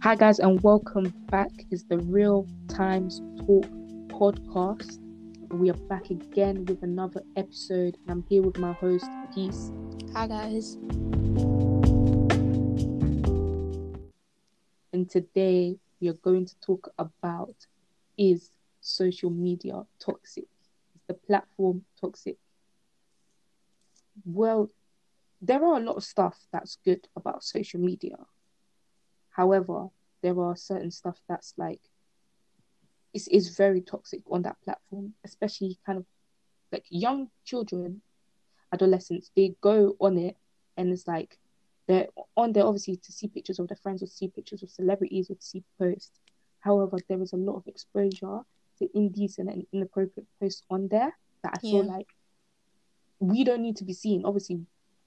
Hi guys, and welcome back. It's the Real Times Talk podcast. We are back again with another episode, and I'm here with my host, Peace. Hi guys. And today we are going to talk about, is social media toxic? Is the platform toxic? Well, there are a lot of stuff that's good about social media. However, there are certain stuff that's like, is very toxic on that platform, especially kind of like young children, adolescents. They go on it and it's like they're on there obviously to see pictures of their friends or to see pictures of celebrities or to see posts. However, there is a lot of exposure to indecent and inappropriate posts on there that I feel like we don't need to be seeing. Obviously,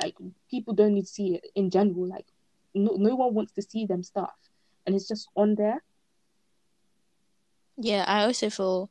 like people don't need to see it in general. Like no one wants to see them stuff, and it's just on there. Yeah, I also feel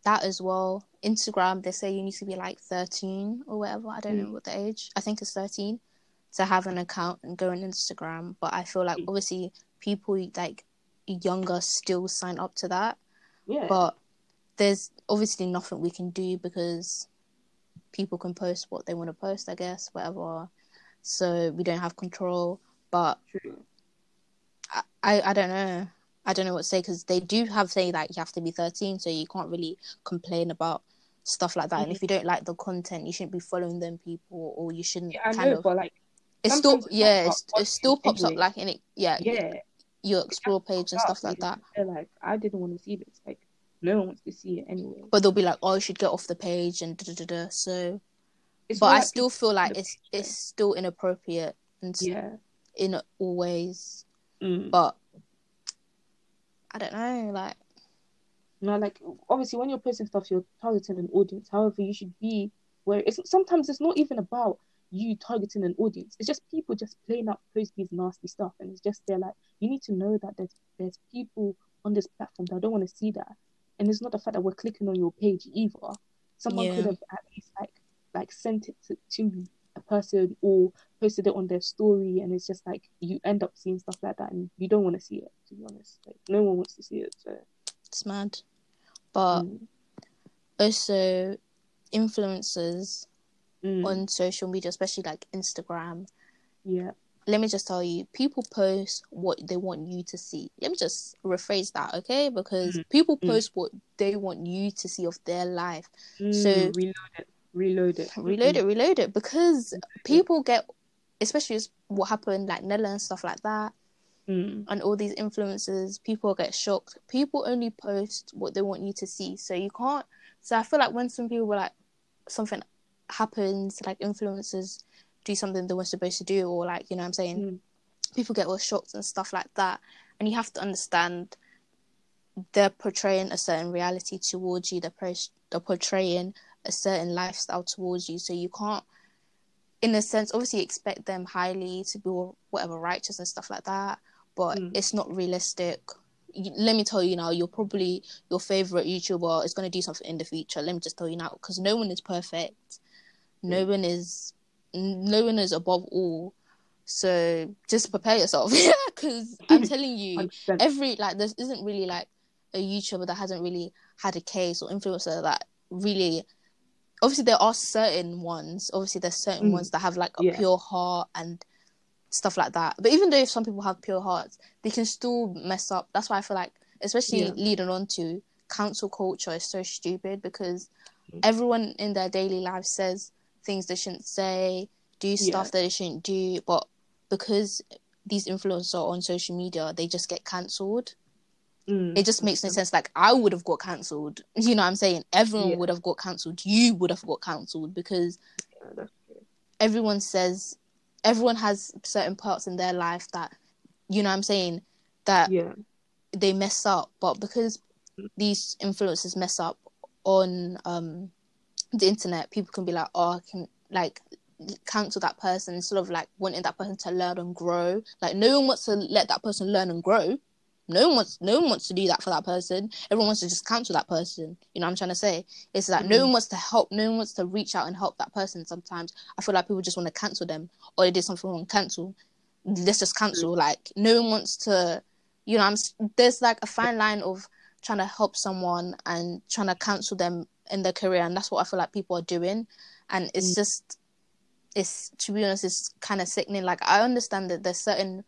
that as well. Instagram, they say you need to be like 13 or whatever. I don't know what the age. I think it's 13 to have an account and go on Instagram. But I feel like obviously people like younger still sign up to that. Yeah. But there's obviously nothing we can do because people can post what they want to post, I guess, whatever. So we don't have control. But True. I don't know. I don't know what to say because they do say like you have to be 13, so you can't really complain about stuff like that. And if you don't like the content, you shouldn't be following them people, or you shouldn't But like it still it still pops up like in it your explore page and stuff like that. They're like, I didn't want to see this. Like no one wants to see it anyway. But they'll be like, oh, you should get off the page and da-da-da-da. So It's but I like still feel like it's still inappropriate and in all ways. But I don't know, like like obviously when you're posting stuff, you're targeting an audience. However, you should be where sometimes it's not even about you targeting an audience. It's just people just plain out post these nasty stuff, and it's just they're like, you need to know that there's people on this platform that don't want to see that, and it's not the fact that we're clicking on your page either. Someone could have at least like sent it to a person or posted it on their story, and it's just like you end up seeing stuff like that, and you don't want to see it. To be honest, like no one wants to see it. So it's mad. But also influencers on social media, especially like Instagram. Yeah. Let me just tell you, people post what they want you to see. Let me just rephrase that, okay? Because people post what they want you to see of their life. So reload it. Because people get, especially what happened like Nella and stuff like that, and all these influencers, people get shocked. People only post what they want you to see. So you can't. So I feel like when some people were like, something happens, like influencers do something they weren't supposed to do, or like, you know what I'm saying, people get all shocked and stuff like that. And you have to understand they're portraying a certain reality towards you. They're portraying a certain lifestyle towards you. So you can't, in a sense, obviously expect them highly to be whatever righteous and stuff like that. But it's not realistic. Let me tell you now, your favorite YouTuber is going to do something in the future. Let me just tell you now, because no one is perfect. No one is above all. So just prepare yourself, because I'm telling you, 100%. There isn't really like a YouTuber that hasn't really had a case, or influencer that really. Obviously, there are certain ones. Obviously, there's certain ones that have like a pure heart and stuff like that. But even though if some people have pure hearts, they can still mess up. That's why I feel like, especially leading on to cancel culture, is so stupid, because everyone in their daily life says things they shouldn't say, do stuff that they shouldn't do, but because these influencers are on social media, they just get cancelled. It just makes no sense. Like, I would have got cancelled. You know what I'm saying? Everyone would have got cancelled. You would have got cancelled, because everyone has certain parts in their life that, you know what I'm saying, that they mess up. But because these influencers mess up on the internet, people can be like, oh, I can like cancel that person, instead of like wanting that person to learn and grow. Like, no one wants to let that person learn and grow. No one wants to do that for that person. Everyone wants to just cancel that person. You know what I'm trying to say? It's like no one wants to help. No one wants to reach out and help that person. Sometimes I feel like people just want to cancel them, or they did something wrong, cancel. let's just cancel. Like, no one wants to, you know, there's like a fine line of trying to help someone and trying to cancel them in their career, and that's what I feel like people are doing. And it's just, it's, to be honest, it's kind of sickening. Like, I understand that there's certain,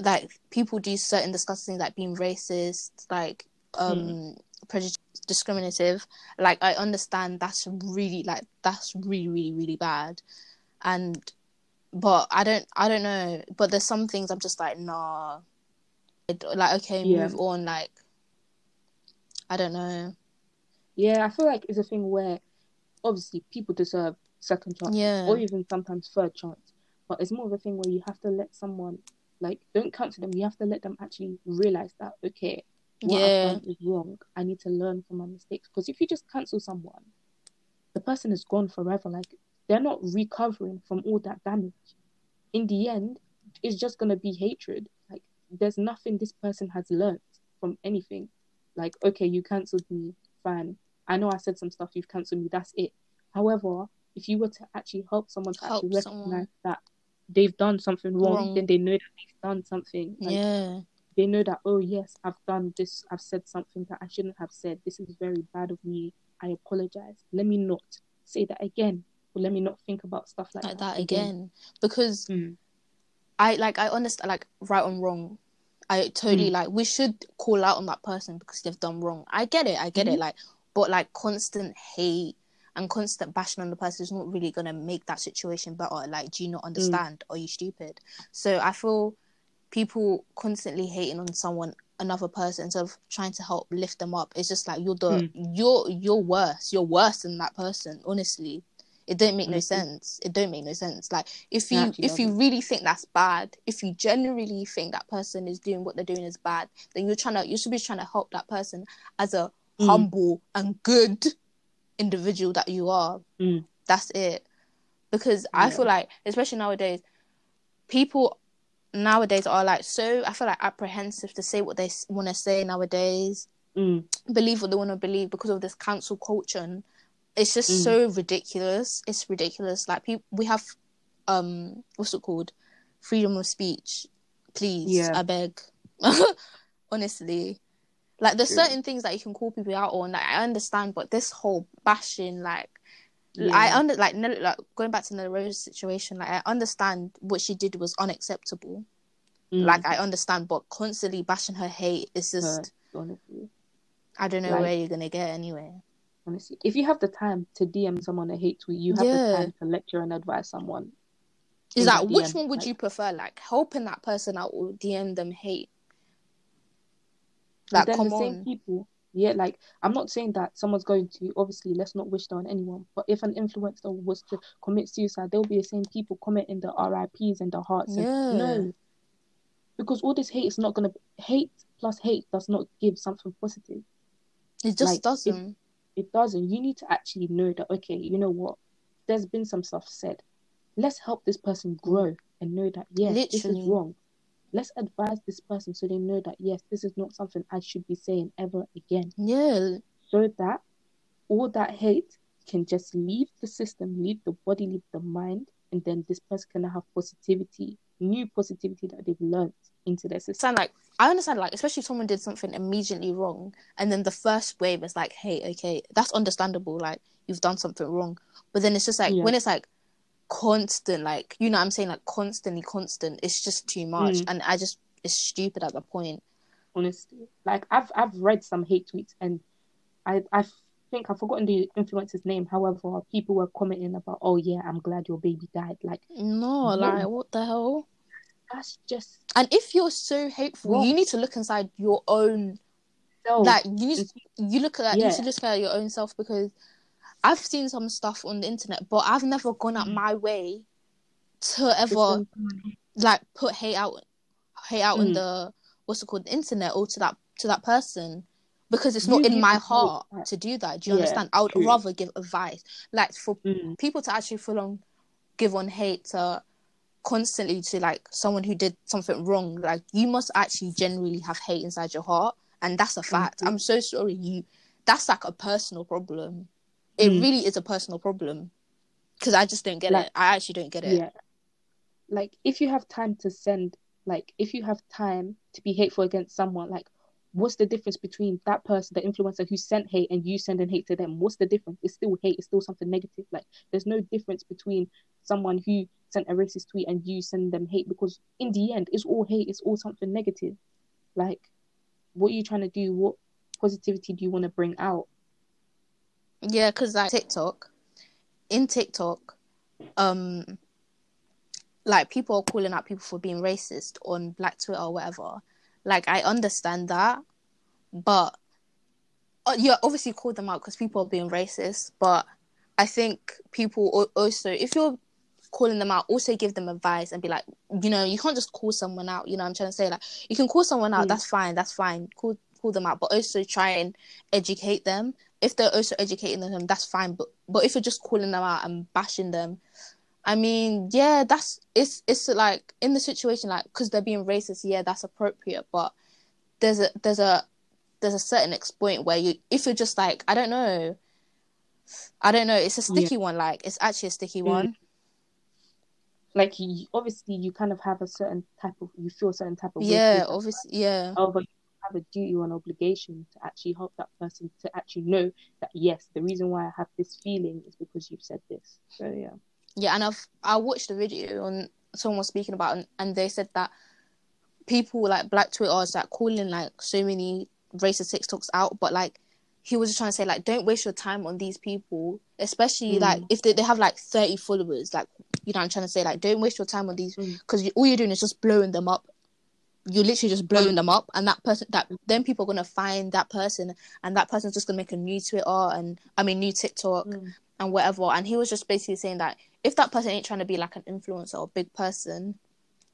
like, people do certain disgusting things, like being racist, like prejudice, discriminative. Like, I understand that's really, really, really bad. And but I don't know. But there's some things I'm just like, nah. Like, okay, move on. Like, I don't know. Yeah, I feel like it's a thing where obviously people deserve second chances or even sometimes third chance. But it's more of a thing where you have to let someone, like, don't cancel them. You have to let them actually realize that, okay, what I've done is wrong. I need to learn from my mistakes. Because if you just cancel someone, the person is gone forever. Like, they're not recovering from all that damage. In the end, it's just going to be hatred. Like, there's nothing this person has learned from anything. Like, okay, you cancelled me, fine. I know I said some stuff, you've cancelled me, that's it. However, if you were to actually help someone to actually recognize that they've done something wrong, then they know that they've done something. Like, they know that, oh yes, I've done this, I've said something that I shouldn't have said. This is very bad of me. I apologize. Let me not say that again. Or let me not think about stuff like that again. Because I understand, like, right and wrong. I totally like, we should call out on that person because they've done wrong. I get it. Like, but like constant hate and constant bashing on the person is not really gonna make that situation better. Like, do you not understand? Are you stupid? So I feel people constantly hating on another person instead of trying to help lift them up. It's just like, you're worse. You're worse than that person. Honestly, it don't make no sense. It don't make no sense. Like, if you really think that's bad, if you genuinely think that person is doing what they're doing is bad, then you should be trying to help that person as a humble and good individual that you are. That's it. Because I feel like, especially nowadays, people nowadays are like, so I feel like apprehensive to say what they want to say nowadays, believe what they want to believe because of this cancel culture. And it's just so ridiculous. It's ridiculous. Like, we have what's it called, freedom of speech, please, I beg. Honestly, like, there's certain things that you can call people out on, like, I understand, but this whole bashing, like, like going back to the Rose situation, like, I understand what she did was unacceptable. Like, I understand, but constantly bashing her hate is just, honestly, I don't know, like, where you're gonna get anyway. Honestly, if you have the time to DM someone a hate tweet, you have the time to lecture and advise someone. Is that which one would you prefer? Like, helping that person out or DM them hate? Like, then the same people. Yeah, like, I'm not saying that someone's going to, obviously, let's not wish that on anyone. But if an influencer was to commit suicide, there'll be the same people commenting the RIPs and the hearts. And, no. Because all this hate is not going to... Hate plus hate does not give something positive. It just doesn't. It doesn't. You need to actually know that, okay, you know what? There's been some stuff said. Let's help this person grow and know that, yes, this is wrong. Let's advise this person so they know that, yes, this is not something I should be saying ever again. So that all that hate can just leave the system, leave the body, leave the mind, and then this person can have positivity, new positivity that they've learned into their system. Like, I understand, like, especially if someone did something immediately wrong, and then the first wave is like, hey, okay, that's understandable, like, you've done something wrong. But then it's just like, when it's like constant, like, you know what I'm saying, like, constantly constant, it's just too much. And it's stupid at that point. Honestly, like, I've read some hate tweets, and I think I've forgotten the influencer's name. However, people were commenting about, oh yeah, I'm glad your baby died. Like, no, like, what the hell? That's just... And if you're so hateful, you need to look inside your own self. Like, you should look at your own self, because I've seen some stuff on the internet, but I've never gone out my way to ever like put hate out on the the internet, or to that person, because it's not in my heart to do that. Do you understand? I would rather give advice, like, for people to actually full on give on hate to constantly to, like, someone who did something wrong. Like, you must actually genuinely have hate inside your heart, and that's a fact. I'm so sorry, that's like a personal problem. It really is a personal problem, because I just don't get it. I actually don't get it. like if you have time to send, like if you have time to be hateful against someone, like what's the difference between that person, the influencer who sent hate, and you sending hate to them? What's the difference? It's still hate. It's still something negative. Like there's no difference between someone who sent a racist tweet and you send them hate, because in the end, it's all hate. It's all something negative. Like, what are you trying to do? What positivity do you want to bring out? Yeah, because like in TikTok, like people are calling out people for being racist on Black Twitter or whatever. Like I understand that, but you obviously call them out because people are being racist. But I think people also, if you're calling them out, also give them advice and be like, you know, you can't just call someone out. You know what I'm trying to say? Like you can call someone out, that's fine. Call them out, but also try and educate them. If they're also educating them, that's fine. But if you're just calling them out and bashing them, I mean, yeah, it's like in the situation, like because they're being racist, yeah, that's appropriate. But there's a certain point where if you're just like, I don't know, it's a sticky one. Like it's actually a sticky one. Like obviously you kind of have a certain type of, you feel a certain type of way Yeah, towards that obviously, person. yeah. Oh, but you have a duty or an obligation to actually help that person to actually know that yes, the reason why I have this feeling is because you've said this. So yeah. Yeah, and I watched a video on someone was speaking about, and they said that people like Black Twitters like calling like so many racist TikToks out, but like he was just trying to say like don't waste your time on these people, especially like if they have like 30 followers, like you know what I'm trying to say, like don't waste your time on these because all you're doing is just blowing them up. You're literally just blowing them up, and that person, that then people are gonna find that person, and that person's just gonna make a new Twitter and new TikTok and whatever. And he was just basically saying that if that person ain't trying to be like an influencer or big person,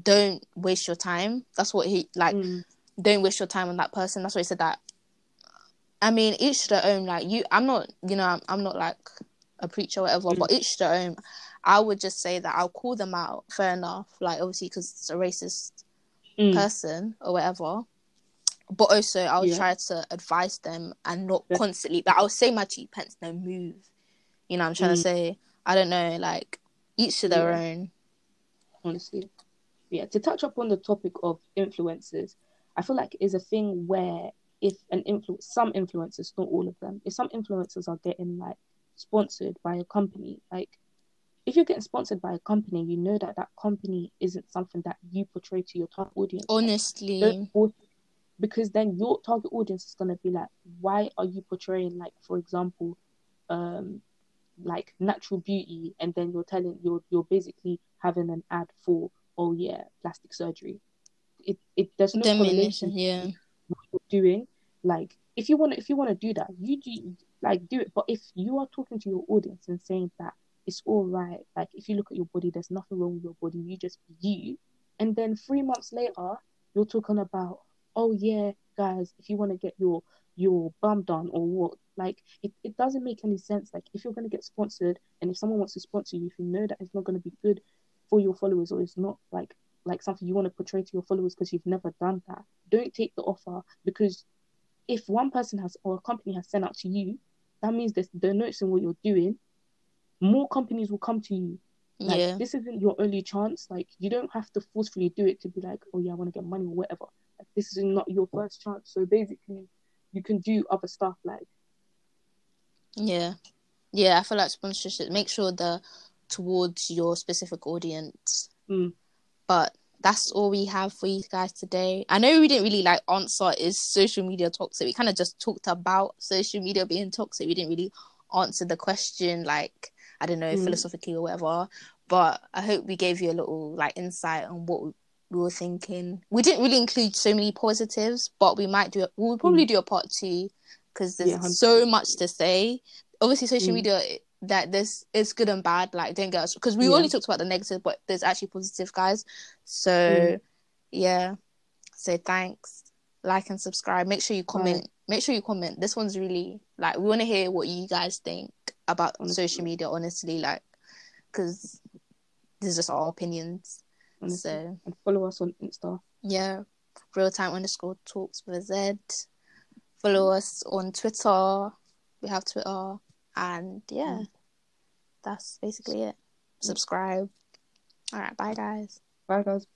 don't waste your time. That's what he like. Don't waste your time on that person. That's what he said. That I mean, each to their own. Like I'm not, I'm not like a preacher or whatever, but each to their own. I would just say that I'll call them out. Fair enough. Like obviously, because it's a racist person or whatever. But also, I'll try to advise them and not constantly. Like I'll say my 2 pence, no move. You know, what I'm trying to say. I don't know. Like each to their own. Honestly. Yeah, to touch up on the topic of influencers, I feel like it's a thing where if some influencers, not all of them, if some influencers are getting like sponsored by a company, like if you're getting sponsored by a company, you know that that company isn't something that you portray to your target audience. Honestly, because then your target audience is gonna be like, why are you portraying, like for example, like natural beauty, and then you're basically having an ad for, oh yeah, plastic surgery. It there's no correlation yeah. to what you're doing. Like if you want to do that, you do, like do it. But if you are talking to your audience and saying that it's all right, like if you look at your body, there's nothing wrong with your body, you just be you, and then 3 months later you're talking about, oh yeah, guys, if you want to get your bum done or what, like it doesn't make any sense. Like if you're going to get sponsored, and if someone wants to sponsor you, if you know that it's not going to be good for your followers, or it's not like something you want to portray to your followers because you've never done that, don't take the offer. Because if one person has, or a company has sent out to you, that means they're noticing what you're doing. More companies will come to you. Like this isn't your only chance. Like you don't have to forcefully do it to be like, oh yeah, I want to get money or whatever. Like this is not your first chance. So basically you can do other stuff like I feel like sponsorship, make sure they're towards your specific audience. But that's all we have for you guys today. I know we didn't really like answer is social media toxic. We kind of just talked about social media being toxic. We didn't really answer the question, like, I don't know, philosophically or whatever. But I hope we gave you a little like insight on what we were thinking. We didn't really include so many positives, but we'll probably do a part 2 because there's so much to say. Obviously, social media, that it's good and bad. Like, don't get us, because we only talked about the negative, but there's actually positive, guys. So so thanks, like and subscribe. Make sure you comment. This one's really like, we want to hear what you guys think about social media, honestly, like, because this is just our opinions. Honestly. So, and follow us on Insta. realtime_talks with a Z. Follow us on Twitter. We have Twitter. And that's basically it. Subscribe. All right, bye guys. Bye, guys.